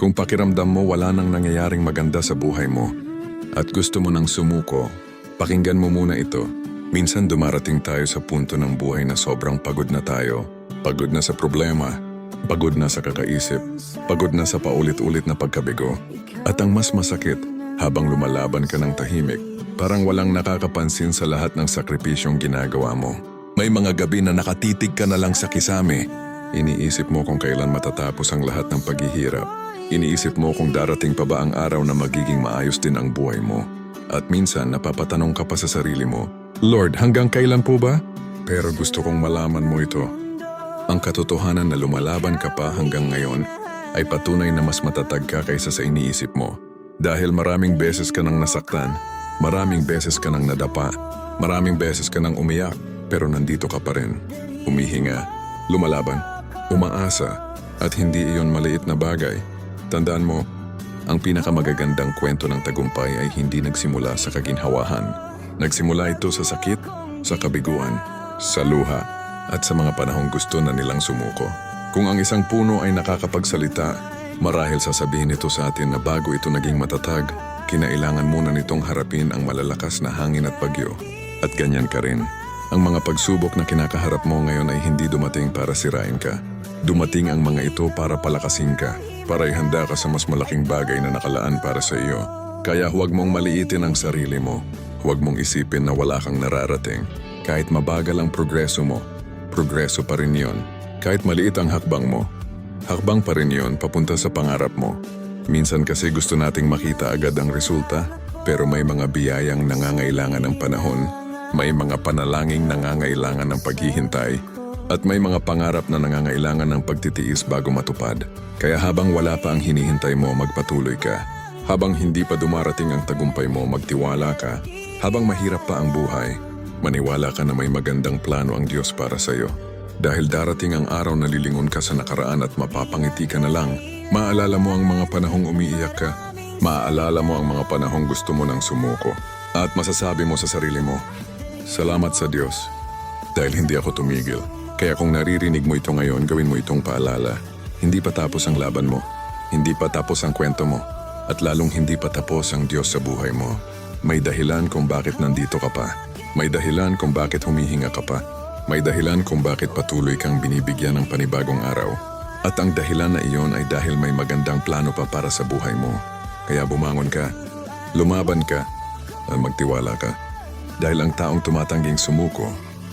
Kung pakiramdam mo wala nang nangyayaring maganda sa buhay mo at gusto mo nang sumuko, pakinggan mo muna ito. Minsan dumarating tayo sa punto ng buhay na sobrang pagod na tayo. Pagod na sa problema, pagod na sa kakaisip, pagod na sa paulit-ulit na pagkabigo. At ang mas masakit, habang lumalaban ka ng tahimik, parang walang nakakapansin sa lahat ng sakripisyong ginagawa mo. May mga gabi na nakatitig ka na lang sa kisame. Iniisip mo kung kailan matatapos ang lahat ng paghihirap. Iniisip mo kung darating pa ba ang araw na magiging maayos din ang buhay mo. At minsan napapatanong ka pa sa sarili mo, Lord, hanggang kailan po ba? Pero gusto kong malaman mo ito. Ang katotohanan na lumalaban ka pa hanggang ngayon ay patunay na mas matatag ka kaysa sa iniisip mo. Dahil maraming beses ka nang nasaktan, maraming beses ka nang nadapa, maraming beses ka nang umiyak, pero nandito ka pa rin. Humihinga, lumalaban, umaasa, at hindi iyon maliit na bagay. Tandaan mo, ang pinakamagagandang kwento ng tagumpay ay hindi nagsimula sa kaginhawahan. Nagsimula ito sa sakit, sa kabiguan, sa luha, at sa mga panahong gusto na nilang sumuko. Kung ang isang puno ay nakakapagsalita, marahil sasabihin ito sa atin na bago ito naging matatag, kinailangan muna nitong harapin ang malalakas na hangin at bagyo. At ganyan ka rin. Ang mga pagsubok na kinakaharap mo ngayon ay hindi dumating para sirain ka. Dumating ang mga ito para palakasin ka, para ihanda ka sa mas malaking bagay na nakalaan para sa iyo. Kaya huwag mong maliitin ang sarili mo. Huwag mong isipin na wala kang nararating. Kahit mabagal ang progreso mo, progreso pa rin yon. Kahit maliit ang hakbang mo, hakbang pa rin yon papunta sa pangarap mo. Minsan kasi gusto nating makita agad ang resulta, pero may mga biyayang nangangailangan ng panahon, may mga panalangin nangangailangan ng paghihintay, at may mga pangarap na nangangailangan ng pagtitiis bago matupad. Kaya habang wala pa ang hinihintay mo, magpatuloy ka. Habang hindi pa dumarating ang tagumpay mo, magtiwala ka. Habang mahirap pa ang buhay, maniwala ka na may magandang plano ang Diyos para sa iyo. Dahil darating ang araw na lilingon ka sa nakaraan at mapapangiti ka na lang. Maaalala mo ang mga panahong umiiyak ka. Maaalala mo ang mga panahong gusto mo nang sumuko. At masasabi mo sa sarili mo, salamat sa Diyos. Dahil hindi ako tumigil. Kaya kung naririnig mo ito ngayon, gawin mo itong paalala. Hindi pa tapos ang laban mo. Hindi pa tapos ang kwento mo. At lalong hindi pa tapos ang Diyos sa buhay mo. May dahilan kung bakit nandito ka pa. May dahilan kung bakit humihinga ka pa. May dahilan kung bakit patuloy kang binibigyan ng panibagong araw. At ang dahilan na iyon ay dahil may magandang plano pa para sa buhay mo. Kaya bumangon ka, lumaban ka, at magtiwala ka. Dahil ang taong tumatangging sumuko,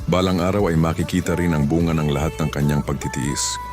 balang araw ay makikita rin ang bunga ng lahat ng kanyang pagtitiis.